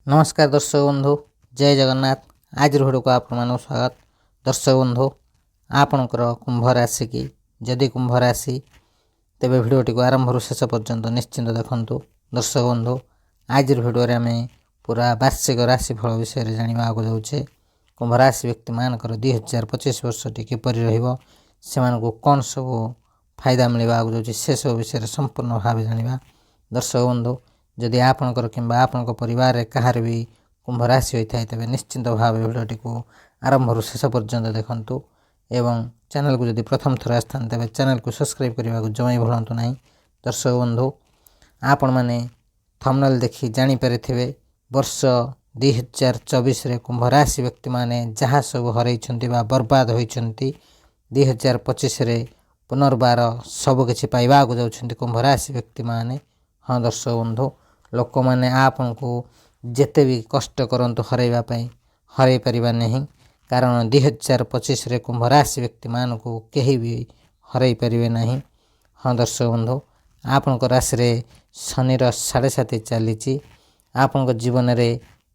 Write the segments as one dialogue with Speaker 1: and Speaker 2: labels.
Speaker 1: नमस्कार दर्शक बंधु जय जगन्नाथ। आज भिडियो को आपण मान स्वागत। दर्शक बंधु आपणकर कुंभ राशि की जदि कुंभ राशि तेबे भिडियोटी को आरंभ शेष पर्यंत निश्चिंत देखंतु। दर्शक बंधु आज भिडियो रे आमे पूरा वार्षिक राशिफल विषय जानिबा को जाउछे। कुंभ राशि व्यक्ति मानकर 2025 वर्षटी किपरि रहिबो सेमानकु कोन सब फायदा मिलबा को जाउछे से सब विषय संपूर्ण भाव जानिबा। दर्शक बंधु जदि आपणकर किंबा आपणक परिवार रे कहार भी कुंभ राशि होता है तेज निश्चिंत भाव भिडियोटी को आरंभ शेष पर्यंत देखंतु एवं चैनल को जदि प्रथम थर आस्थान तेज चैनल को सब्सक्राइब करने को जमा भूलु ना। दर्शक बंधु आपण मैंने थंबनेल देखि जानी पारिथिबे वर्ष 2024 रे कुंभ राशि व्यक्ति माने जहाँ सब हरैछंती बा बर्बाद होइछंती 2025 रे पुनर्बार सब किछि पाइबा को जाउछंती कुंभ राशि व्यक्ति माने। हाँ दर्शक बंधु लोक मैंने आपन को जेते भी कष्ट करंतु हरैबा पई हरै परिबा नहीं, कारण 2025 रे कुंभ राशि व्यक्ति मान को केही भी हरै परिबे नहीं। हाँ दर्शक बंधु आपन को राशि रे शनिर 7.5 चलीची। आपन को जीवन रे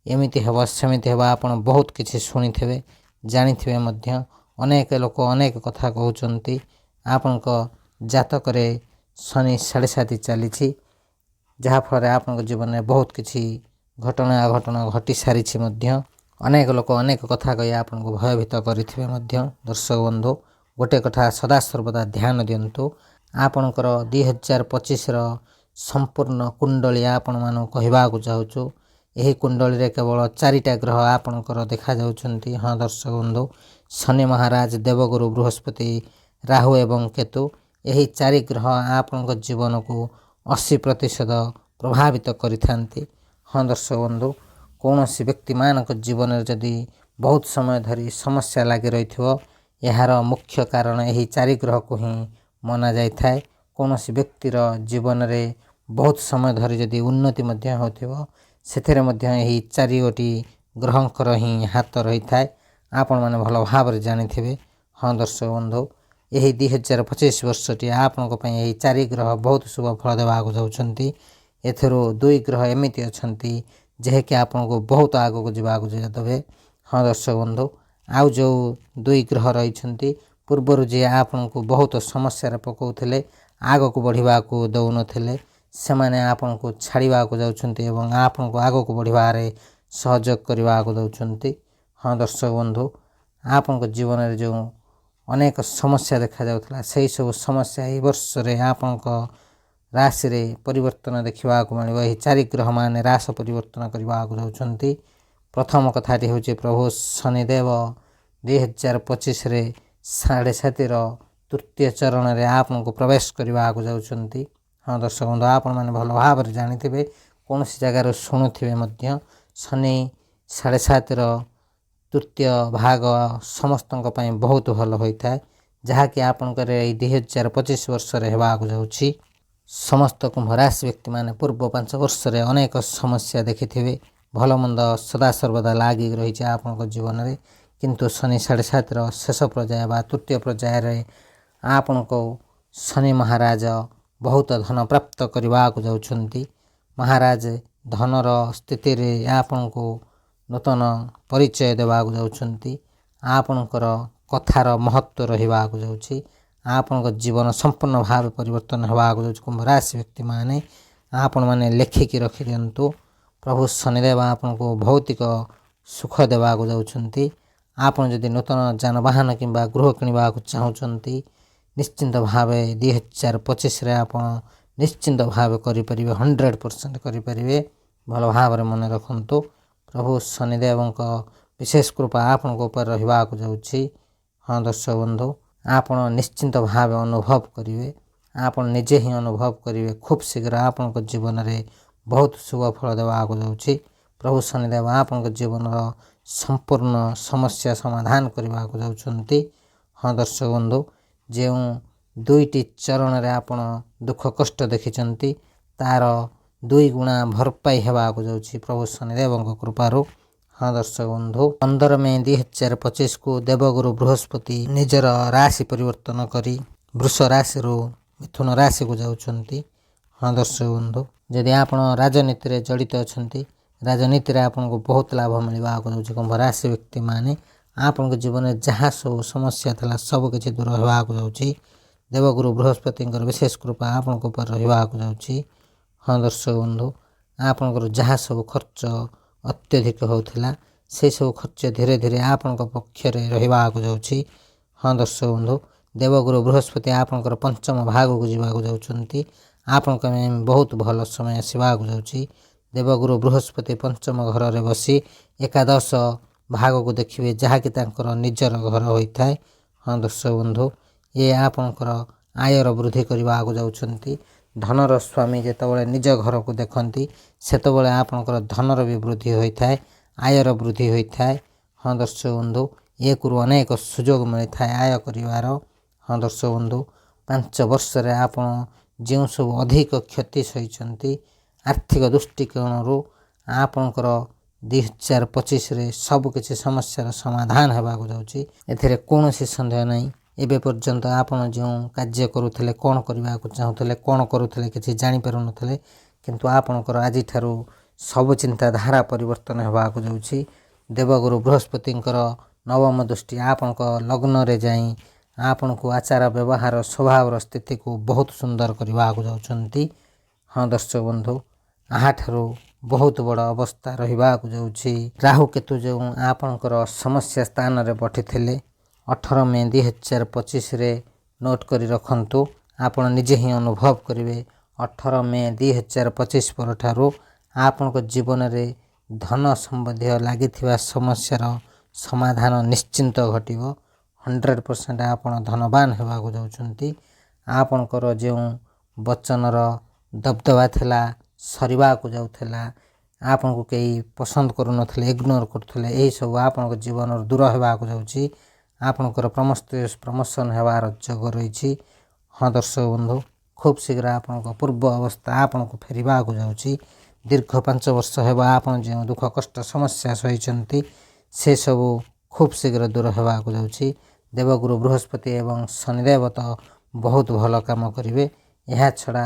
Speaker 1: एमिति हवा समिति हवा आपन बहुत किछि सुनिथिबे जानिथिबे मध्य अनेक लोक अनेक कथा कहउचंती। आपन को जातक रे शनि 7.5 चलीची जहाँ फल आपन जीवन में बहुत किसी घटना अघटना घटी सारी मध्य अनेक लोक अनेक कथा कही आपन को भयभीत करें। दर्शक बंधु गोटे कथा सदा सर्वदा ध्यान दिंतु आपणकर 2025 संपूर्ण कुंडली आपण मान कहवाक चाहूँ। यही कुंडली रे केवल 4टा ग्रह आपणकर देखा जाउछंती। हाँ दर्शक बंधु शनि महाराज देवगुरु बृहस्पति राहु एवं केतु यही 4 ग्रह आपण जीवन को 80% प्रभावित करिथांती। हाँ दर्शक बंधु कौन सी व्यक्ति मानक जीवन जदि बहुत समय धरी समस्या लगी रही यार मुख्य कारण यही 4 ग्रह को ही मना जाय थाए। कौन सी व्यक्तिर जीवन रे बहुत समय धरी जदि उन्नति मध्य होथिबो सेथिरे मध्य यही 4 गोटी ग्रहंकर ही हाथ रही थाए आपण माने भल भाव जानिथिबे। हाँ दर्शक बंधु यही 2025 वर्षटी आपण यही 4 ग्रह बहुत शुभ फल देवा जाउछंती। एथरो 2 ग्रह एमिति अछंती जेहेकि आपण को बहुत आग को जीवाक देवे। हाँ दर्शक बंधु आउ जो 2 ग्रह रही पूर्वर जे आपण को बहुत समस्या पकाउथिले आग को बढ़िबा को दउनथिले सेमाने आपण को छाड़िबा को जाउछंती एवं आपण को आग को बढ़िबारे सहयोग करबा को दउछंती। हाँ दर्शक बंधु आपण को जीवन रे जो अनेक समस्या देखा जाउथला सही सब समस्या ए वर्ष रे आपण को राशि रे परिवर्तन देखा मिलिबो। एही 4 ग्रह माने राशि परिवर्तन करबा को जाउछंती। प्रथम कथाटी होचे प्रभु शनिदेव 2025 रे 7.5 तृतीय चरण रे आपण को प्रवेश करबा को जाउछंती। हाँ दर्शक बंधु आपण माने भल भाव रे जानिथिबे कौन सी जगह रे सुनुथिबे मध्य शनि 7.5 तृतीय भाग समस्तों बहुत भल होता है जहाँकि आपणकर 2025 वर्ष होगाक जाऊँगी। समस्त कुंभ राशि व्यक्ति माने पूर्व 5 वर्ष रे अनेक समस्या देखि भल मंद सदा सर्वदा लागिक रही आपण जीवन में, किंतु शनि 7.5 शेष पर्याय बा तृतीय पर्याय आपण को शनि महाराज बहुत धन प्राप्त करने को जाउछंती। महाराज धनर स्थिति रे आपण को नूतन परिचय देवाक जाउछंती। आपणकर कथार महत्व रहिबाक जाउछि। आपणक जीवन संपूर्ण भाव परिवर्तन होबाक जाउछि। कुंभ राशि व्यक्ति माने आपण माने लेखिकी रखि दियंतु प्रभु शनिदेव आपण को भौतिक सुख देवाक जाउछंती। आपण जदि नूतन जानवाहन किंबा गृह किनिबाक चाहुछंती निश्चिंत भाव 2025 रे आपण निश्चिंत भाव करि परिबे 100% करि परिबे। भल भाव रे मन रखंतु प्रभु शनिदेव विशेष कृपा आपण ऊपर रहिबाक जाउछि। हाँ दर्शक बंधु आपण निश्चिंत भाव अनुभव करिवे, आपण निजे ही अनुभव करिवे खूब शीघ्र आपण जीवन रे बहुत शुभ फल देवाक जाउछि। प्रभु शनिदेव आपण जीवन संपूर्ण समस्या समाधान करबाक जाउछंती। हाँ दर्शक बंधु जो 2टी चरण रे आपण दुख कष्ट देखिचंती तार 2 गुणा भरपाई हेबाक जाउछि प्रभु शनिदेव कृपारू। हाँ दर्शक बंधु 15 मई 2025 को देवगुरु बृहस्पति निजर राशि परिवर्तन करी वृष राशि रू मिथुन राशि को जाउछंती। हाँ दर्शक बंधु जदि आपण राजनीति रे जड़ित अछंती ରାଜନୀତିରେ ଆପଣଙ୍କୁ ବହୁତ ଲାଭ ମିଳିବାକୁ ଯାଉଛି କୁମ୍ଭ ରାଶି ବ୍ୟକ୍ତିମାନେ। ଆପଣଙ୍କ ଜୀବନରେ ଯାହା ସବୁ ସମସ୍ୟା ଥିଲା ସବୁ କିଛି ଦୂର ହେବାକୁ ଯାଉଛି। ଦେବଗୁରୁ ବୃହସ୍ପତିଙ୍କର ବିଶେଷ କୃପା ଆପଣଙ୍କ ଉପରେ ରହିବାକୁ ଯାଉଛି। ହଁ ଦର୍ଶକ ବନ୍ଧୁ, ଆପଣଙ୍କର ଯାହା ସବୁ ଖର୍ଚ୍ଚ ଅତ୍ୟଧିକ ହେଉଥିଲା ସେସବୁ ଖର୍ଚ୍ଚ ଧୀରେ ଧୀରେ ଆପଣଙ୍କ ପକ୍ଷରେ ରହିବାକୁ ଯାଉଛି। ହଁ ଦର୍ଶକ ବନ୍ଧୁ, ଦେବଗୁରୁ ବୃହସ୍ପତି ଆପଣଙ୍କର ପଞ୍ଚମ ଭାଗକୁ ଯିବାକୁ ଯାଉଛନ୍ତି। ଆପଣଙ୍କ ପାଇଁ ବହୁତ ଭଲ ସମୟ ଆସିବାକୁ ଯାଉଛି। ଦେବଗୁରୁ ବୃହସ୍ପତି ପଞ୍ଚମ ଘରରେ ବସି ଏକାଦଶ ଭାଗକୁ ଦେଖିବେ, ଯାହାକି ତାଙ୍କର ନିଜର ଘର ହୋଇଥାଏ। ହଁ ଦର୍ଶକ ବନ୍ଧୁ, ଇଏ ଆପଣଙ୍କର ଆୟର ବୃଦ୍ଧି କରିବାକୁ ଯାଉଛନ୍ତି। ଧନର ସ୍ୱାମୀ ଯେତେବେଳେ ନିଜ ଘରକୁ ଦେଖନ୍ତି ସେତେବେଳେ ଆପଣଙ୍କର ଧନର ବି ବୃଦ୍ଧି ହୋଇଥାଏ, ଆୟର ବୃଦ୍ଧି ହୋଇଥାଏ। ହଁ ଦର୍ଶକ ବନ୍ଧୁ, ଏକରୁ ଅନେକ ସୁଯୋଗ ମିଳିଥାଏ ଆୟ କରିବାର। ହଁ ଦର୍ଶକ ବନ୍ଧୁ, 5 ବର୍ଷରେ ଆପଣ ଯେଉଁ ସବୁ ଅଧିକ କ୍ଷତି ସହିଛନ୍ତି ଆର୍ଥିକ ଦୃଷ୍ଟିକୋଣରୁ ଆପଣଙ୍କର 2025ରେ ସବୁକିଛି ସମସ୍ୟାର ସମାଧାନ ହେବାକୁ ଯାଉଛି। ଏଥିରେ କୌଣସି ସନ୍ଦେହ ନାହିଁ। ଏବେ ପର୍ଯ୍ୟନ୍ତ ଆପଣ ଯେଉଁ କାର୍ଯ୍ୟ କରୁଥିଲେ, କ'ଣ କରିବାକୁ ଚାହୁଁଥିଲେ, କ'ଣ କରୁଥିଲେ କିଛି ଜାଣିପାରୁନଥିଲେ, କିନ୍ତୁ ଆପଣଙ୍କର ଆଜିଠାରୁ ସବୁ ଚିନ୍ତାଧାରା ପରିବର୍ତ୍ତନ ହେବାକୁ ଯାଉଛି। ଦେବଗୁରୁ ବୃହସ୍ପତିଙ୍କର ନବମ ଦୃଷ୍ଟି ଆପଣଙ୍କ ଲଗ୍ନରେ ଯାଇ ଆପଣଙ୍କୁ ଆଚାର ବ୍ୟବହାର ସ୍ୱଭାବର ସ୍ଥିତିକୁ ବହୁତ ସୁନ୍ଦର କରିବାକୁ ଯାଉଛନ୍ତି। ହଁ ଦର୍ଶକ ବନ୍ଧୁ, ଆହାଠାରୁ ବହୁତ ବଡ଼ ଅବସ୍ଥା ରହିବାକୁ ଯାଉଛି। ରାହୁ କେତୁ ଯେଉଁ ଆପଣଙ୍କର ସମସ୍ୟା ସ୍ଥାନରେ ବଠିଥିଲେ 18 ମେ 2025ରେ ନୋଟ୍ କରି ରଖନ୍ତୁ। ଆପଣ ନିଜେ ହିଁ ଅନୁଭବ କରିବେ 18 ମେ 2025 ପରଠାରୁ ଆପଣଙ୍କ ଜୀବନରେ ଧନ ସମ୍ବନ୍ଧୀୟ ଲାଗିଥିବା ସମସ୍ୟାର ସମାଧାନ ନିଶ୍ଚିନ୍ତ ଘଟିବ। 100% ଆପଣ ଧନବାନ ହେବାକୁ ଯାଉଛନ୍ତି। ଆପଣଙ୍କର ଯେଉଁ ବଚନର ଦବଦବା ଥିଲା ସରିବାକୁ ଯାଉଥିଲା, ଆପଣଙ୍କୁ କେହି ପସନ୍ଦ କରୁନଥିଲେ, ଇଗ୍ନୋର କରୁଥିଲେ, ଏହିସବୁ ଆପଣଙ୍କ ଜୀବନରୁ ଦୂର ହେବାକୁ ଯାଉଛି। ଆପଣଙ୍କର ପ୍ରମୋସନ୍ ହେବାର ଯୋଗ ରହିଛି। ହଁ ଦର୍ଶକ ବନ୍ଧୁ, ଖୁବ୍ ଶୀଘ୍ର ଆପଣଙ୍କ ପୂର୍ବ ଅବସ୍ଥା ଆପଣଙ୍କୁ ଫେରିବାକୁ ଯାଉଛି। ଦୀର୍ଘ 5 ବର୍ଷ ହେବ ଆପଣ ଯେଉଁ ଦୁଃଖ କଷ୍ଟ ସମସ୍ୟା ସହିଛନ୍ତି ସେସବୁ ଖୁବ୍ ଶୀଘ୍ର ଦୂର ହେବାକୁ ଯାଉଛି। ଦେବଗୁରୁ ବୃହସ୍ପତି ଏବଂ ଶନିଦେବ ତ ବହୁତ ଭଲ କାମ କରିବେ। ଏହା ଛଡ଼ା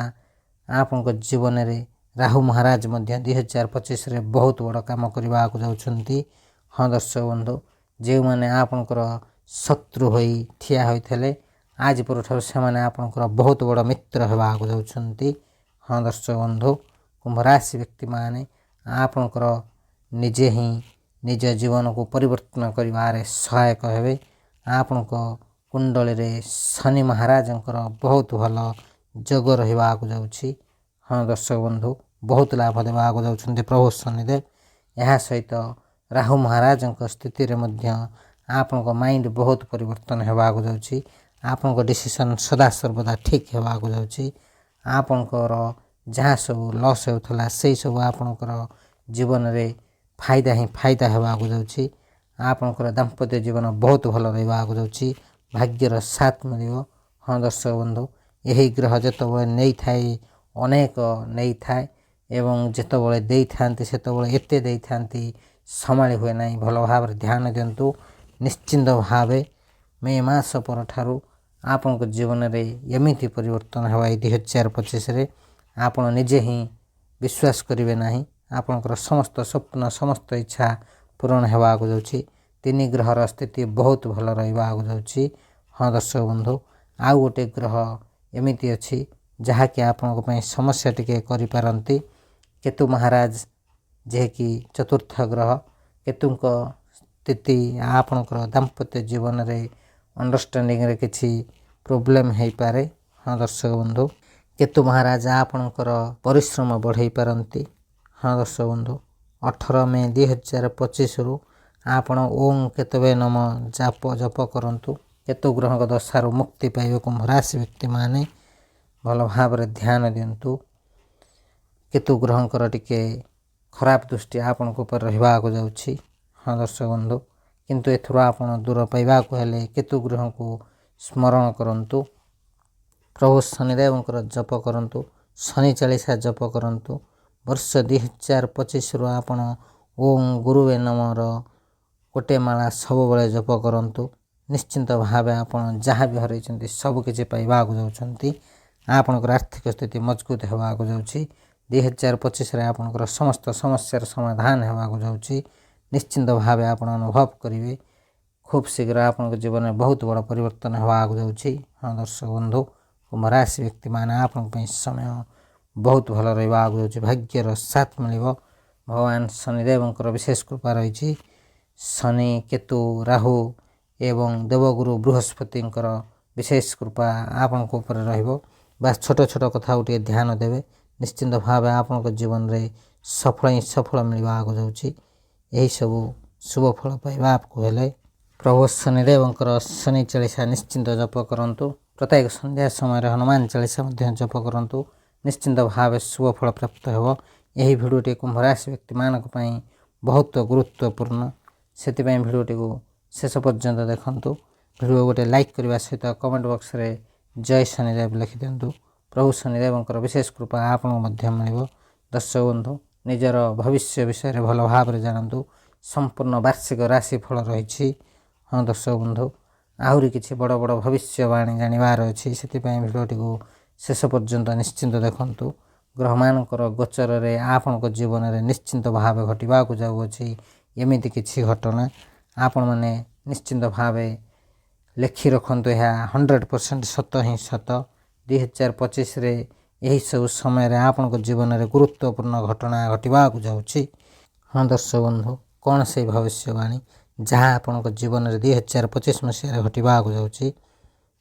Speaker 1: ଆପଣଙ୍କ ଜୀବନରେ ରାହୁ ମହାରାଜ ମଧ୍ୟ 2025ରେ ବହୁତ ବଡ଼ କାମ କରିବାକୁ ଯାଉଛନ୍ତି। ହଁ ଦର୍ଶକ ବନ୍ଧୁ, ଯେଉଁମାନେ ଆପଣଙ୍କର ଶତ୍ରୁ ହୋଇ ଠିଆ ହୋଇଥିଲେ ଆଜି ପରଠାରୁ ସେମାନେ ଆପଣଙ୍କର ବହୁତ ବଡ଼ ମିତ୍ର ହେବାକୁ ଯାଉଛନ୍ତି। ହଁ ଦର୍ଶକ ବନ୍ଧୁ, କୁମ୍ଭ ରାଶି ବ୍ୟକ୍ତିମାନେ ଆପଣଙ୍କର ନିଜେ ହିଁ ନିଜ ଜୀବନକୁ ପରିବର୍ତ୍ତନ କରିବାରେ ସହାୟକ ହେବେ। ଆପଣଙ୍କ କୁଣ୍ଡଳୀରେ ଶନି ମହାରାଜଙ୍କର ବହୁତ ଭଲ ଯୋଗ ରହିବାକୁ ଯାଉଛି। ହଁ ଦର୍ଶକ ବନ୍ଧୁ, ବହୁତ ଲାଭ ଦେବାକୁ ଯାଉଛନ୍ତି ପ୍ରଭୁ ଶନିଦେବ। ଏହା ସହିତ ରାହୁ ମହାରାଜଙ୍କ ସ୍ଥିତିରେ ମଧ୍ୟ ଆପଣଙ୍କ ମାଇଣ୍ଡ ବହୁତ ପରିବର୍ତ୍ତନ ହେବାକୁ ଯାଉଛି। ଆପଣଙ୍କ ଡିସିସନ୍ ସଦାସର୍ବଦା ଠିକ୍ ହେବାକୁ ଯାଉଛି। ଆପଣଙ୍କର ଯାହା ସବୁ ଲସ୍ ହେଉଥିଲା ସେଇ ସବୁ ଆପଣଙ୍କର ଜୀବନରେ ଫାଇଦା ହିଁ ଫାଇଦା ହେବାକୁ ଯାଉଛି। ଆପଣଙ୍କର ଦାମ୍ପତ୍ୟ ଜୀବନ ବହୁତ ଭଲ ରହିବାକୁ ଯାଉଛି। ଭାଗ୍ୟର ସାଥ ମିଳିବ। ହଁ ଦର୍ଶକ ବନ୍ଧୁ, ଏହି ଗ୍ରହ ଯେତେବେଳେ ନେଇଥାଏ ଅନେକ ନେଇଥାଏ ଏବଂ ଯେତେବେଳେ ଦେଇଥାନ୍ତି ସେତେବେଳେ ଏତେ ଦେଇଥାନ୍ତି ସମ୍ଭାଳି ହୁଏ ନାହିଁ। ଭଲ ଭାବରେ ଧ୍ୟାନ ଦିଅନ୍ତୁ। ନିଶ୍ଚିନ୍ତ ଭାବେ ମେ ମାସ ପରଠାରୁ ଆପଣଙ୍କ ଜୀବନରେ ଏମିତି ପରିବର୍ତ୍ତନ ହେବ ଏଇ 2025ରେ ଆପଣ ନିଜେ ହିଁ ବିଶ୍ୱାସ କରିବେ ନାହିଁ। ଆପଣଙ୍କର ସମସ୍ତ ସ୍ୱପ୍ନ ସମସ୍ତ ଇଚ୍ଛା ପୂରଣ ହେବାକୁ ଯାଉଛି। 3 ଗ୍ରହର ସ୍ଥିତି ବହୁତ ଭଲ ରହିବାକୁ ଯାଉଛି। ହଁ ଦର୍ଶକ ବନ୍ଧୁ, ଆଉ ଗୋଟେ ଗ୍ରହ ଏମିତି ଅଛି ଯାହାକି ଆପଣଙ୍କ ପାଇଁ ସମସ୍ୟା ଟିକେ କରିପାରନ୍ତି। କେତୁ ମହାରାଜ, ଯିଏକି ଚତୁର୍ଥ ଗ୍ରହ। କେତୁଙ୍କ ସ୍ଥିତି ଆପଣଙ୍କର ଦାମ୍ପତ୍ୟ ଜୀବନରେ ଅଣ୍ଡରଷ୍ଟାଣ୍ଡିଂରେ କିଛି ପ୍ରୋବ୍ଲେମ୍ ହେଇପାରେ। ହଁ ଦର୍ଶକ ବନ୍ଧୁ, କେତୁ ମହାରାଜ ଆପଣଙ୍କର ପରିଶ୍ରମ ବଢ଼େଇ ପାରନ୍ତି। ହଁ ଦର୍ଶକ ବନ୍ଧୁ, 18 ମେ 2025ରୁ ଆପଣ ଓଂ କେତବେ ନମ ଜପ କରନ୍ତୁ। କେତୁ ଗ୍ରହଙ୍କ ଦଶାରୁ ମୁକ୍ତି ପାଇବେ କୁମ୍ଭ ରାଶି ବ୍ୟକ୍ତିମାନେ। ଭଲ ଭାବରେ ଧ୍ୟାନ ଦିଅନ୍ତୁ। କେତୁ ଗ୍ରହଙ୍କର ଟିକେ ଖରାପ ଦୃଷ୍ଟି ଆପଣଙ୍କ ଉପରେ ରହିବାକୁ ଯାଉଛି। ହଁ ଦର୍ଶକ ବନ୍ଧୁ, କିନ୍ତୁ ଏଥିରୁ ଆପଣ ଦୂର ପାଇବାକୁ ହେଲେ କେତୁ ଗ୍ରହଙ୍କୁ ସ୍ମରଣ କରନ୍ତୁ। ପ୍ରଭୁ ଶନିଦେବଙ୍କର ଜପ କରନ୍ତୁ। ଶନି ଚାଳିଶା ଜପ କରନ୍ତୁ। ବର୍ଷ 2025ରୁ ଆପଣ ଓଂ ଗୁରୁବେ ନମର ଗୋଟେ ମାଳା ସବୁବେଳେ ଜପ କରନ୍ତୁ। ନିଶ୍ଚିନ୍ତ ଭାବେ ଆପଣ ଯାହା ବି ହରାଇଛନ୍ତି ସବୁ କିଛି ପାଇବାକୁ ଯାଉଛନ୍ତି। ଆପଣଙ୍କର ଆର୍ଥିକ ସ୍ଥିତି ମଜବୁତ ହେବାକୁ ଯାଉଛି। 2025 ଆପଣଙ୍କର ସମସ୍ତ ସମସ୍ୟାର ସମାଧାନ ହେବାକୁ ଯାଉଛି। ନିଶ୍ଚିନ୍ତ ଭାବେ ଆପଣ ଅନୁଭବ କରିବେ ଖୁବ୍ ଶୀଘ୍ର ଆପଣଙ୍କ ଜୀବନରେ ବହୁତ ବଡ଼ ପରିବର୍ତ୍ତନ ହେବାକୁ ଯାଉଛି। ହଁ ଦର୍ଶକ ବନ୍ଧୁ, କୁମ୍ଭ ରାଶି ବ୍ୟକ୍ତିମାନେ ଆପଣଙ୍କ ପାଇଁ ସମୟ ବହୁତ ଭଲ ରହିବାକୁ ଯାଉଛି। ଭାଗ୍ୟର ସାଥ ମିଳିବ। ଭଗବାନ ଶନିଦେବଙ୍କର ବିଶେଷ କୃପା ରହିଛି। ଶନି, କେତୁ, ରାହୁ ଏବଂ ଦେବଗୁରୁ ବୃହସ୍ପତିଙ୍କର ବିଶେଷ କୃପା ଆପଣଙ୍କ ଉପରେ ରହିବ। ବାସ୍ ଛୋଟ ଛୋଟ କଥାକୁ ଟିକେ ଧ୍ୟାନ ଦେବେ। ନିଶ୍ଚିନ୍ତ ଭାବେ ଆପଣଙ୍କ ଜୀବନରେ ସଫଳ ହିଁ ସଫଳ ମିଳିବାକୁ ଯାଉଛି। ଏହିସବୁ ଶୁଭ ଫଳ ପାଇବାକୁ ହେଲେ ପ୍ରଭୁ ଶନିଦେବଙ୍କର ଶନି ଚାଳିଶା ନିଶ୍ଚିନ୍ତ ଜପ କରନ୍ତୁ। ପ୍ରତ୍ୟେକ ସନ୍ଧ୍ୟା ସମୟରେ ହନୁମାନ ଚାଳିଶା ମଧ୍ୟ ଜପ କରନ୍ତୁ। ନିଶ୍ଚିନ୍ତ ଭାବେ ଶୁଭ ଫଳ ପ୍ରାପ୍ତ ହେବ। ଏହି ଭିଡ଼ିଓଟି କୁମ୍ଭ ରାଶି ବ୍ୟକ୍ତିମାନଙ୍କ ପାଇଁ ବହୁତ ଗୁରୁତ୍ୱପୂର୍ଣ୍ଣ। ସେଥିପାଇଁ ଭିଡ଼ିଓଟିକୁ ଶେଷ ପର୍ଯ୍ୟନ୍ତ ଦେଖନ୍ତୁ। ଭିଡ଼ିଓ ଗୋଟେ ଲାଇକ୍ କରିବା ସହିତ କମେଣ୍ଟ ବକ୍ସରେ ଜୟ ଶନିଦେବ ଲେଖିଦିଅନ୍ତୁ। ପ୍ରଭୁ ଶନିଦେବଙ୍କର ବିଶେଷ କୃପା ଆପଣଙ୍କୁ ମଧ୍ୟ ମିଳିବ। ଦର୍ଶକ ବନ୍ଧୁ, ନିଜର ଭବିଷ୍ୟ ବିଷୟରେ ଭଲ ଭାବରେ ଜାଣନ୍ତୁ। ସମ୍ପୂର୍ଣ୍ଣ ବାର୍ଷିକ ରାଶିଫଳ ରହିଛି। ହଁ ଦର୍ଶକ ବନ୍ଧୁ, ଆହୁରି କିଛି ବଡ଼ ବଡ଼ ଭବିଷ୍ୟବାଣୀ ଜାଣିବାର ଅଛି। ସେଥିପାଇଁ ଭିଡ଼ିଓଟିକୁ ଶେଷ ପର୍ଯ୍ୟନ୍ତ ନିଶ୍ଚିନ୍ତ ଦେଖନ୍ତୁ। ଗ୍ରହମାନଙ୍କର ଗୋଚରରେ ଆପଣଙ୍କ ଜୀବନରେ ନିଶ୍ଚିନ୍ତ ଭାବେ ଘଟିବାକୁ ଯାଉଅଛି ଏମିତି କିଛି ଘଟଣା। ଆପଣମାନେ ନିଶ୍ଚିନ୍ତ ଭାବେ ଲେଖି ରଖନ୍ତୁ। ଏହା 100% ସତ ହିଁ ସତ। 2025ରେ ଏହିସବୁ ସମୟରେ ଆପଣଙ୍କ ଜୀବନରେ ଗୁରୁତ୍ୱପୂର୍ଣ୍ଣ ଘଟଣା ଘଟିବାକୁ ଯାଉଛି। ହଁ ଦର୍ଶକ ବନ୍ଧୁ, କ'ଣ ସେହି ଭବିଷ୍ୟବାଣୀ ଯାହା ଆପଣଙ୍କ ଜୀବନରେ 2025 ମସିହାରେ ଘଟିବାକୁ ଯାଉଛି?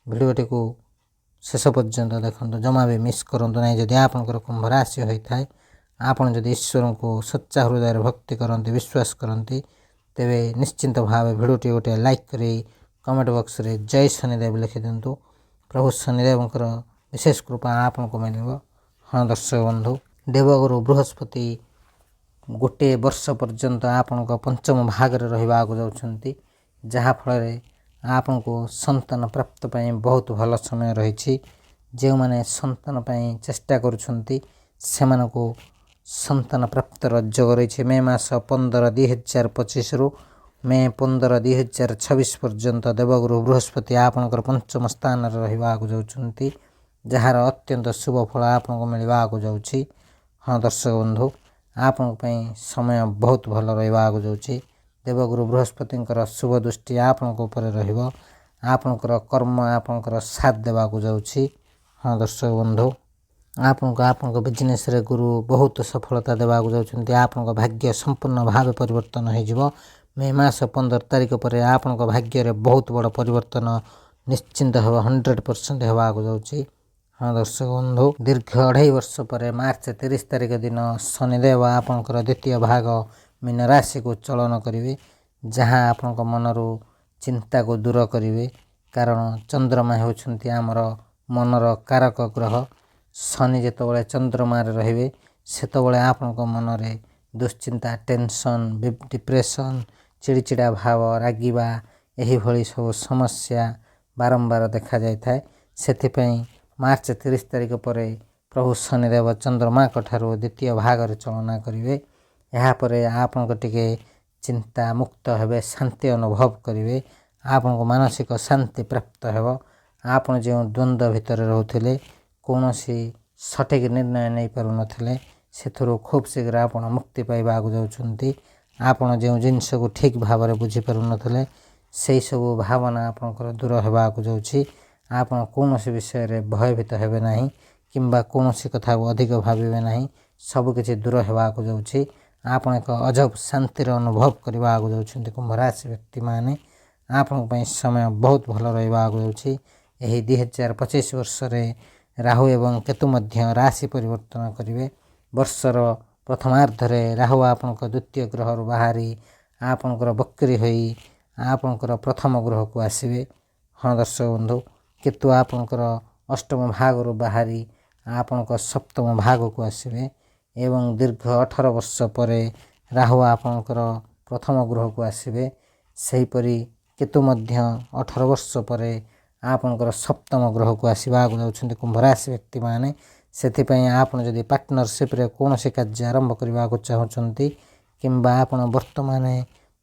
Speaker 1: ଭିଡ଼ିଓଟିକୁ ଶେଷ ପର୍ଯ୍ୟନ୍ତ ଦେଖନ୍ତୁ, ଜମା ବି ମିସ୍ କରନ୍ତୁ ନାହିଁ। ଯଦି ଆପଣଙ୍କର କୁମ୍ଭ ରାଶି ହୋଇଥାଏ, ଆପଣ ଯଦି ଈଶ୍ୱରଙ୍କୁ ସଚ୍ଚା ହୃଦୟରେ ଭକ୍ତି କରନ୍ତି, ବିଶ୍ୱାସ କରନ୍ତି, ତେବେ ନିଶ୍ଚିନ୍ତ ଭାବେ ଭିଡ଼ିଓଟି ଗୋଟିଏ ଲାଇକ୍ କରି କମେଣ୍ଟ ବକ୍ସରେ ଜୟ ଶନିଦେବ ଲେଖିଦିଅନ୍ତୁ। ପ୍ରଭୁ ଶନିଦେବଙ୍କର ବିଶେଷ କୃପା ଆପଣଙ୍କୁ ମିଳିବ। ହଁ ଦର୍ଶକ ବନ୍ଧୁ, ଦେବଗୁରୁ ବୃହସ୍ପତି ଗୋଟିଏ ବର୍ଷ ପର୍ଯ୍ୟନ୍ତ ଆପଣଙ୍କ ପଞ୍ଚମ ଭାଗରେ ରହିବାକୁ ଯାଉଛନ୍ତି, ଯାହାଫଳରେ ଆପଣଙ୍କୁ ସନ୍ତାନ ପ୍ରାପ୍ତ ପାଇଁ ବହୁତ ଭଲ ସମୟ ରହିଛି। ଯେଉଁମାନେ ସନ୍ତାନ ପାଇଁ ଚେଷ୍ଟା କରୁଛନ୍ତି ସେମାନଙ୍କୁ ସନ୍ତାନ ପ୍ରାପ୍ତର ଯୋଗ ରହିଛି। ମେ ମାସ 15, 2025ରୁ ମେ 15, 2026 ପର୍ଯ୍ୟନ୍ତ ଦେବଗୁରୁ ବୃହସ୍ପତି ଆପଣଙ୍କର ପଞ୍ଚମ ସ୍ଥାନରେ ରହିବାକୁ ଯାଉଛନ୍ତି, ଯାହାର ଅତ୍ୟନ୍ତ ଶୁଭ ଫଳ ଆପଣଙ୍କୁ ମିଳିବାକୁ ଯାଉଛି। ହଁ ଦର୍ଶକ ବନ୍ଧୁ, ଆପଣଙ୍କ ପାଇଁ ସମୟ ବହୁତ ଭଲ ରହିବାକୁ ଯାଉଛି। ଦେବଗୁରୁ ବୃହସ୍ପତିଙ୍କର ଶୁଭ ଦୃଷ୍ଟି ଆପଣଙ୍କ ଉପରେ ରହିବ। ଆପଣଙ୍କର କର୍ମ ଆପଣଙ୍କର ସାଥ ଦେବାକୁ ଯାଉଛି। ହଁ ଦର୍ଶକ ବନ୍ଧୁ, ଆପଣଙ୍କ ବିଜନେସ୍ରେ ଗୁରୁ ବହୁତ ସଫଳତା ଦେବାକୁ ଯାଉଛନ୍ତି। ଆପଣଙ୍କ ଭାଗ୍ୟ ସମ୍ପୂର୍ଣ୍ଣ ଭାବେ ପରିବର୍ତ୍ତନ ହୋଇଯିବ। ମେ ମାସ 15 ତାରିଖ ପରେ ଆପଣଙ୍କ ଭାଗ୍ୟରେ ବହୁତ ବଡ଼ ପରିବର୍ତ୍ତନ ନିଶ୍ଚିନ୍ତ ହେବ, 100% ହେବାକୁ ଯାଉଛି। ହଁ ଦର୍ଶକ ବନ୍ଧୁ, ଦୀର୍ଘ 2.5 ବର୍ଷ ପରେ ମାର୍ଚ୍ଚ 30 ତାରିଖ ଦିନ ଶନିଦେବ ଆପଣଙ୍କର ଦ୍ୱିତୀୟ ଭାଗ ମୀନ ରାଶିକୁ ଚଳନ କରିବେ, ଯାହା ଆପଣଙ୍କ ମନରୁ ଚିନ୍ତାକୁ ଦୂର କରିବେ। କାରଣ ଚନ୍ଦ୍ରମା ହେଉଛନ୍ତି ଆମର ମନର କାରକ ଗ୍ରହ। ଶନି ଯେତେବେଳେ ଚନ୍ଦ୍ରମାରେ ରହିବେ ସେତେବେଳେ ଆପଣଙ୍କ ମନରେ ଦୁଶ୍ଚିନ୍ତା, ଟେନସନ୍, ଡିପ୍ରେସନ୍, ଚିଡ଼ିଚିଡ଼ା ଭାବ, ରାଗିବା ଏହିଭଳି ସବୁ ସମସ୍ୟା ବାରମ୍ବାର ଦେଖାଯାଇଥାଏ। ସେଥିପାଇଁ ମାର୍ଚ୍ଚ 30 ତାରିଖ ପରେ ପ୍ରଭୁ ଶନିଦେବ ଚନ୍ଦ୍ରମାଙ୍କ ଠାରୁ ଦ୍ୱିତୀୟ ଭାଗରେ ଚଳନା କରିବେ। ଏହାପରେ ଆପଣଙ୍କ ଟିକେ ଚିନ୍ତା ମୁକ୍ତ ହେବେ, ଶାନ୍ତି ଅନୁଭବ କରିବେ। ଆପଣଙ୍କୁ ମାନସିକ ଶାନ୍ତି ପ୍ରାପ୍ତ ହେବ। ଆପଣ ଯେଉଁ ଦ୍ୱନ୍ଦ୍ୱ ଭିତରେ ରହୁଥିଲେ, କୌଣସି ସଠିକ୍ ନିର୍ଣ୍ଣୟ ନେଇପାରୁନଥିଲେ, ସେଥିରୁ ଖୁବ୍ ଶୀଘ୍ର ଆପଣ ମୁକ୍ତି ପାଇବାକୁ ଯାଉଛନ୍ତି। ଆପଣ ଯେଉଁ ଜିନିଷକୁ ଠିକ୍ ଭାବରେ ବୁଝିପାରୁନଥିଲେ, ସେହିସବୁ ଭାବନା ଆପଣଙ୍କର ଦୂର ହେବାକୁ ଯାଉଛି। ଆପଣ କୌଣସି ବିଷୟରେ ଭୟଭୀତ ହେବେ ନାହିଁ କିମ୍ବା କୌଣସି କଥାକୁ ଅଧିକ ଭାବିବେ ନାହିଁ। ସବୁକିଛି ଦୂର ହେବାକୁ ଯାଉଛି। ଆପଣ ଏକ ଅଜବ ଶାନ୍ତିର ଅନୁଭବ କରିବାକୁ ଯାଉଛନ୍ତି। କୁମ୍ଭ ରାଶି ବ୍ୟକ୍ତିମାନେ, ଆପଣଙ୍କ ପାଇଁ ସମୟ ବହୁତ ଭଲ ରହିବାକୁ ଯାଉଛି। ଏହି 2025 ବର୍ଷରେ ରାହୁ ଏବଂ କେତୁ ମଧ୍ୟ ରାଶି ପରିବର୍ତ୍ତନ କରିବେ। ବର୍ଷର ପ୍ରଥମାର୍ଦ୍ଧରେ ରାହୁ ଆପଣଙ୍କ ଦ୍ୱିତୀୟ ଗ୍ରହରୁ ବାହାରି ଆପଣଙ୍କର ବକ୍ରୀ ହୋଇ ଆପଣଙ୍କର ପ୍ରଥମ ଗ୍ରହକୁ ଆସିବେ। ହଁ ଦର୍ଶକ ବନ୍ଧୁ, କେତୁ ଆପଣଙ୍କର ଅଷ୍ଟମ ଭାଗରୁ ବାହାରି ଆପଣଙ୍କ ସପ୍ତମ ଭାଗକୁ ଆସିବେ ଏବଂ ଦୀର୍ଘ 18 ବର୍ଷ ପରେ ରାହୁ ଆପଣଙ୍କର ପ୍ରଥମ ଗୃହକୁ ଆସିବେ। ସେହିପରି କେତୁ ମଧ୍ୟ 18 ବର୍ଷ ପରେ ଆପଣଙ୍କର ସପ୍ତମ ଗ୍ରହକୁ ଆସିବାକୁ ଯାଉଛନ୍ତି। କୁମ୍ଭ ରାଶି ବ୍ୟକ୍ତିମାନେ, ସେଥିପାଇଁ ଆପଣ ଯଦି ପାର୍ଟନରସିପ୍ରେ କୌଣସି କାର୍ଯ୍ୟ ଆରମ୍ଭ କରିବାକୁ ଚାହୁଁଛନ୍ତି କିମ୍ବା ଆପଣ ବର୍ତ୍ତମାନ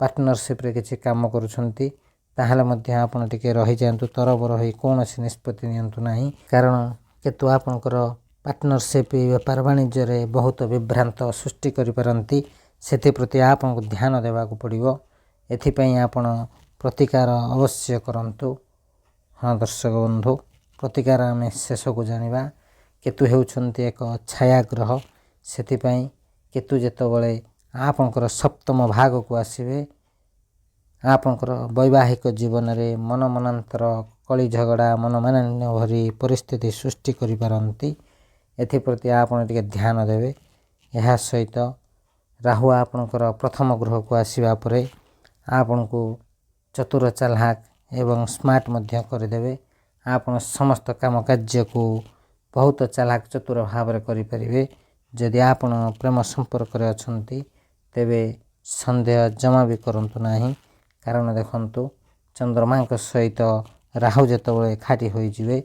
Speaker 1: ପାର୍ଟନରସିପ୍ରେ କିଛି କାମ କରୁଛନ୍ତି, ତାହେଲେ ମଧ୍ୟ ଆପଣ ଟିକେ ରହିଯାଆନ୍ତୁ। ତରବର ହୋଇ କୌଣସି ନିଷ୍ପତ୍ତି ନିଅନ୍ତୁ ନାହିଁ। କାରଣ କେତୁ ଆପଣଙ୍କର ପାର୍ଟନରସିପ୍ ବେପାର ବାଣିଜ୍ୟରେ ବହୁତ ବିଭ୍ରାନ୍ତ ସୃଷ୍ଟି କରିପାରନ୍ତି। ସେଥିପ୍ରତି ଆପଣଙ୍କୁ ଧ୍ୟାନ ଦେବାକୁ ପଡ଼ିବ। ଏଥିପାଇଁ ଆପଣ ପ୍ରତିକାର ଅବଶ୍ୟ କରନ୍ତୁ। ହଁ ଦର୍ଶକ ବନ୍ଧୁ, ପ୍ରତିକାର ଆମେ ଶେଷକୁ ଜାଣିବା। କେତୁ ହେଉଛନ୍ତି ଏକ ଛାୟା ଗ୍ରହ। ସେଥିପାଇଁ କେତୁ ଯେତେବେଳେ ଆପଣଙ୍କର ସପ୍ତମ ଭାଗକୁ ଆସିବେ, ଆପଣଙ୍କର ବୈବାହିକ ଜୀବନରେ ମନମନାନ୍ତର, କଳି ଝଗଡ଼ା, ମନମାଳିନ୍ୟ ଭରି ପରିସ୍ଥିତି ସୃଷ୍ଟି କରିପାରନ୍ତି। ଏଥିପ୍ରତି ଆପଣ ଟିକେ ଧ୍ୟାନ ଦେବେ। ଏହା ସହିତ ରାହୁ ଆପଣଙ୍କର ପ୍ରଥମ ଗୃହକୁ ଆସିବା ପରେ ଆପଣଙ୍କୁ ଚତୁର, ଚାଲାକ ଏବଂ ସ୍ମାର୍ଟ ମଧ୍ୟ କରିଦେବେ। ଆପଣ ସମସ୍ତ କାମ କାର୍ଯ୍ୟକୁ ବହୁତ ଚାଲାକ ଚତୁର ଭାବରେ କରିପାରିବେ। ଯଦି ଆପଣ ପ୍ରେମ ସମ୍ପର୍କରେ ଅଛନ୍ତି ତେବେ ସନ୍ଦେହ ଜମା ବି କରନ୍ତୁ ନାହିଁ। କାରଣ ଦେଖନ୍ତୁ, ଚନ୍ଦ୍ରମାଙ୍କ ସହିତ ରାହୁ ଯେତେବେଳେ ଏକାଠି ହୋଇଯିବେ,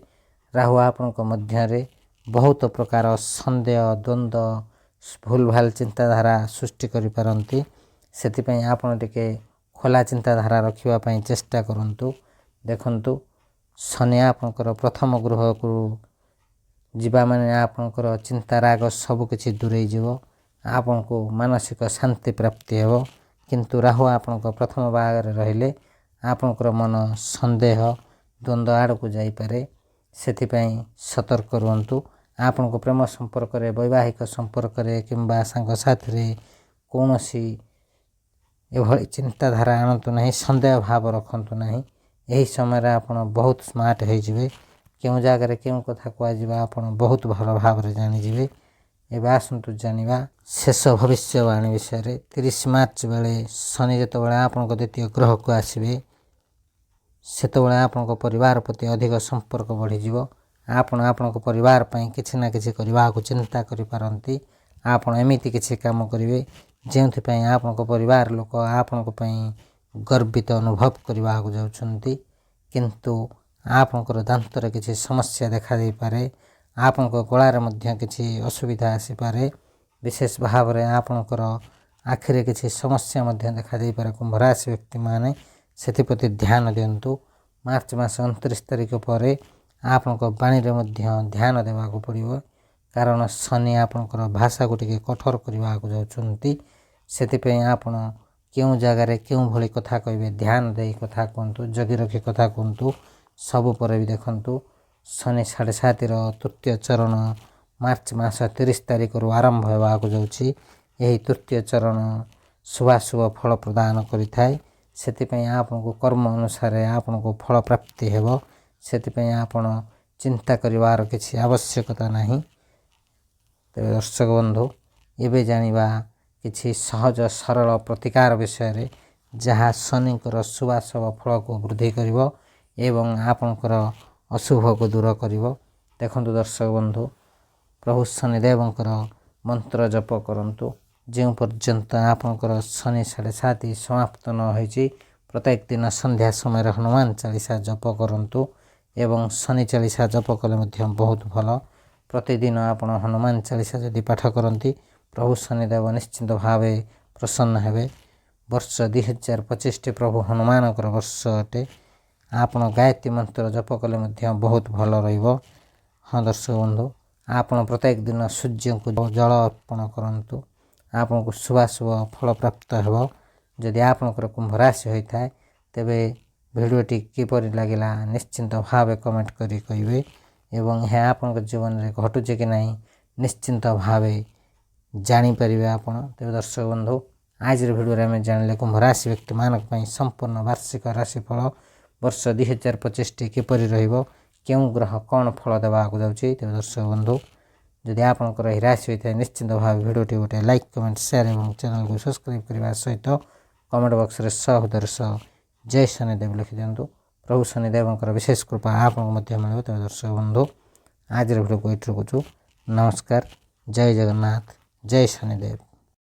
Speaker 1: ରାହୁ ଆପଣଙ୍କ ମଧ୍ୟରେ ବହୁତ ପ୍ରକାର ସନ୍ଦେହ, ଦ୍ୱନ୍ଦ୍ୱ, ଭୁଲ ଭାଲ ଚିନ୍ତାଧାରା ସୃଷ୍ଟି କରିପାରନ୍ତି। ସେଥିପାଇଁ ଆପଣ ଟିକେ ଖୋଲା ଚିନ୍ତାଧାରା ରଖିବା ପାଇଁ ଚେଷ୍ଟା କରନ୍ତୁ। ଦେଖନ୍ତୁ, ଶନି ଆପଣଙ୍କର ପ୍ରଥମ ଗୃହକୁ ଯିବା ମାନେ ଆପଣଙ୍କର ଚିନ୍ତା, ରାଗ ସବୁକିଛି ଦୂରେଇଯିବ। ଆପଣଙ୍କୁ ମାନସିକ ଶାନ୍ତି ପ୍ରାପ୍ତି ହେବ। କିନ୍ତୁ ରାହୁ ଆପଣଙ୍କ ପ୍ରଥମ ଭାଗରେ ରହିଲେ ଆପଣଙ୍କର ମନ ସନ୍ଦେହ, ଦ୍ୱନ୍ଦ୍ୱ ଆଡ଼କୁ ଯାଇପାରେ। ସେଥିପାଇଁ ସତର୍କ ରୁହନ୍ତୁ। ଆପଣଙ୍କ ପ୍ରେମ ସମ୍ପର୍କରେ, ବୈବାହିକ ସମ୍ପର୍କରେ କିମ୍ବା ସାଙ୍ଗସାଥିରେ କୌଣସି ଏଭଳି ଚିନ୍ତାଧାରା ଆଣନ୍ତୁ ନାହିଁ, ସନ୍ଦେହ ଭାବ ରଖନ୍ତୁ ନାହିଁ। ଏହି ସମୟରେ ଆପଣ ବହୁତ ସ୍ମାର୍ଟ ହୋଇଯିବେ। କେଉଁ ଜାଗାରେ କେଉଁ କଥା କୁହାଯିବ ଆପଣ ବହୁତ ଭଲ ଭାବରେ ଜାଣିଯିବେ। ଏବେ ଆସନ୍ତୁ ଜାଣିବା ଶେଷ ଭବିଷ୍ୟବାଣୀ ବିଷୟରେ। 30 ମାର୍ଚ୍ଚ ବେଳେ ଶନି ଯେତେବେଳେ ଆପଣଙ୍କ ଦ୍ୱିତୀୟ ଗ୍ରହକୁ ଆସିବେ, ସେତେବେଳେ ଆପଣଙ୍କ ପରିବାର ପ୍ରତି ଅଧିକ ସମ୍ପର୍କ ବଢ଼ିଯିବ। ଆପଣ ଆପଣଙ୍କ ପରିବାର ପାଇଁ କିଛି ନା କିଛି କରିବାକୁ ଚିନ୍ତା କରିପାରନ୍ତି। ଆପଣ ଏମିତି କିଛି କାମ କରିବେ ଯେଉଁଥିପାଇଁ ଆପଣଙ୍କ ପରିବାର ଲୋକ ଆପଣଙ୍କ ପାଇଁ ଗର୍ବିତ ଅନୁଭବ କରିବାକୁ ଯାଉଛନ୍ତି। କିନ୍ତୁ ଆପଣଙ୍କର ଦାନ୍ତରେ କିଛି ସମସ୍ୟା ଦେଖାଦେଇପାରେ। ଆପଣଙ୍କ ଗଳାରେ ମଧ୍ୟ କିଛି ଅସୁବିଧା ଆସିପାରେ। ବିଶେଷ ଭାବରେ ଆପଣଙ୍କର ଆଖିରେ କିଛି ସମସ୍ୟା ମଧ୍ୟ ଦେଖାଦେଇପାରେ କୁମ୍ଭ ରାଶି ବ୍ୟକ୍ତିମାନେ। ସେଥିପ୍ରତି ଧ୍ୟାନ ଦିଅନ୍ତୁ। ମାର୍ଚ୍ଚ ମାସ 29 ତାରିଖ ପରେ ଆପଣଙ୍କ ବାଣୀରେ ମଧ୍ୟ ଧ୍ୟାନ ଦେବାକୁ ପଡ଼ିବ। କାରଣ ଶନି ଆପଣଙ୍କର ଭାଷାକୁ ଟିକେ କଠୋର କରିବାକୁ ଯାଉଛନ୍ତି। ସେଥିପାଇଁ ଆପଣ କେଉଁ ଜାଗାରେ କେଉଁଭଳି କଥା କହିବେ ଧ୍ୟାନ ଦେଇ କଥା କୁହନ୍ତୁ, ଜଗି ରଖି କଥା କୁହନ୍ତୁ। ସବୁ ପରେ ବି ଦେଖନ୍ତୁ, ଶନି 7.5ର ତୃତୀୟ ଚରଣ ମାର୍ଚ୍ଚ ମାସ 30 ତାରିଖରୁ ଆରମ୍ଭ ହେବାକୁ ଯାଉଛି। ଏହି ତୃତୀୟ ଚରଣ ଶୁଭାଶୁଭ ଫଳ ପ୍ରଦାନ କରିଥାଏ। ସେଥିପାଇଁ ଆପଣଙ୍କୁ କର୍ମ ଅନୁସାରେ ଆପଣଙ୍କୁ ଫଳ ପ୍ରାପ୍ତି ହେବ। ସେଥିପାଇଁ ଆପଣ ଚିନ୍ତା କରିବାର କିଛି ଆବଶ୍ୟକତା ନାହିଁ। ତେବେ ଦର୍ଶକ ବନ୍ଧୁ, ଏବେ ଜାଣିବା କିଛି ସହଜ ସରଳ ପ୍ରତିକାର ବିଷୟରେ, ଯାହା ଶନିଙ୍କର ଶୁଭାଶୁଭ ଫଳକୁ ବୃଦ୍ଧି କରିବ ଏବଂ ଆପଣଙ୍କର ଅଶୁଭକୁ ଦୂର କରିବ। ଦେଖନ୍ତୁ ଦର୍ଶକ ବନ୍ଧୁ, ପ୍ରଭୁ ଶନିଦେବଙ୍କର ମନ୍ତ୍ର ଜପ କରନ୍ତୁ। ଯେଉଁ ପର୍ଯ୍ୟନ୍ତ ଆପଣଙ୍କର ଶନି 7.5 ସମାପ୍ତ ନ ହୋଇଛି, ପ୍ରତ୍ୟେକ ଦିନ ସନ୍ଧ୍ୟା ସମୟରେ ହନୁମାନ ଚାଳିଶା ଜପ କରନ୍ତୁ। ଏବଂ ଶନି ଚାଳିଶା ଜପ କଲେ ମଧ୍ୟ ବହୁତ ଭଲ। ପ୍ରତିଦିନ ଆପଣ ହନୁମାନ ଚାଳିଶା ଯଦି ପାଠ କରନ୍ତି, ପ୍ରଭୁ ଶନିଦେବ ନିଶ୍ଚିନ୍ତ ଭାବେ ପ୍ରସନ୍ନ ହେବେ। ବର୍ଷ 2025ଟି ପ୍ରଭୁ ହନୁମାନଙ୍କର ବର୍ଷ ଅଟେ। ଆପଣ ଗାୟତ୍ରୀ ମନ୍ତ୍ର ଜପ କଲେ ମଧ୍ୟ ବହୁତ ଭଲ ରହିବ। ହଁ ଦର୍ଶକ ବନ୍ଧୁ, ଆପଣ ପ୍ରତ୍ୟେକ ଦିନ ସୂର୍ଯ୍ୟଙ୍କୁ ଜଳ ଅର୍ପଣ କରନ୍ତୁ। ଆପଣଙ୍କୁ ଶୁଭାଶୁଭ ଫଳ ପ୍ରାପ୍ତ ହେବ। ଯଦି ଆପଣଙ୍କର କୁମ୍ଭ ରାଶି ହୋଇଥାଏ ତେବେ ଭିଡ଼ିଓଟି କିପରି ଲାଗିଲା ନିଶ୍ଚିନ୍ତ ଭାବେ କମେଣ୍ଟ କରି କହିବେ। ଏବଂ ଏହା ଆପଣଙ୍କ ଜୀବନରେ ଘଟୁଛି କି ନାହିଁ ନିଶ୍ଚିନ୍ତ ଭାବେ ଜାଣିପାରିବେ ଆପଣ। ତେବେ ଦର୍ଶକ ବନ୍ଧୁ, ଆଜିର ଭିଡ଼ିଓରେ ଆମେ ଜାଣିଲେ କୁମ୍ଭ ରାଶି ବ୍ୟକ୍ତିମାନଙ୍କ ପାଇଁ ସମ୍ପୂର୍ଣ୍ଣ ବାର୍ଷିକ ରାଶିଫଳ ବର୍ଷ 2025ଟି କିପରି ରହିବ, କେଉଁ ଗ୍ରହ କ'ଣ ଫଳ ଦେବାକୁ ଯାଉଛି। ତେବେ ଦର୍ଶକ ବନ୍ଧୁ, ଯଦି ଆପଣଙ୍କର ଏହି ରାଶି ହୋଇଥାଏ ନିଶ୍ଚିନ୍ତ ଭାବେ ଭିଡ଼ିଓଟି ଗୋଟେ ଲାଇକ୍, କମେଣ୍ଟ, ସେୟାର ଏବଂ ଚ୍ୟାନେଲକୁ ସବସ୍କ୍ରାଇବ୍ କରିବା ସହିତ କମେଣ୍ଟ ବକ୍ସରେ ସହୋଦର ସହ ଜୟ ଶନିଦେବ ଲେଖିଦିଅନ୍ତୁ। ପ୍ରଭୁ ଶନିଦେବଙ୍କର ବିଶେଷ କୃପା ଆପଣଙ୍କୁ ମଧ୍ୟ ମିଳିବ। ତେବେ ଦର୍ଶକ ବନ୍ଧୁ, ଆଜିର ଭିଡ଼ିଓକୁ ଏଇଠି ରଖୁଛୁ। ନମସ୍କାର, ଜୟ ଜଗନ୍ନାଥ, ଜୟ ଶନିଦେବ।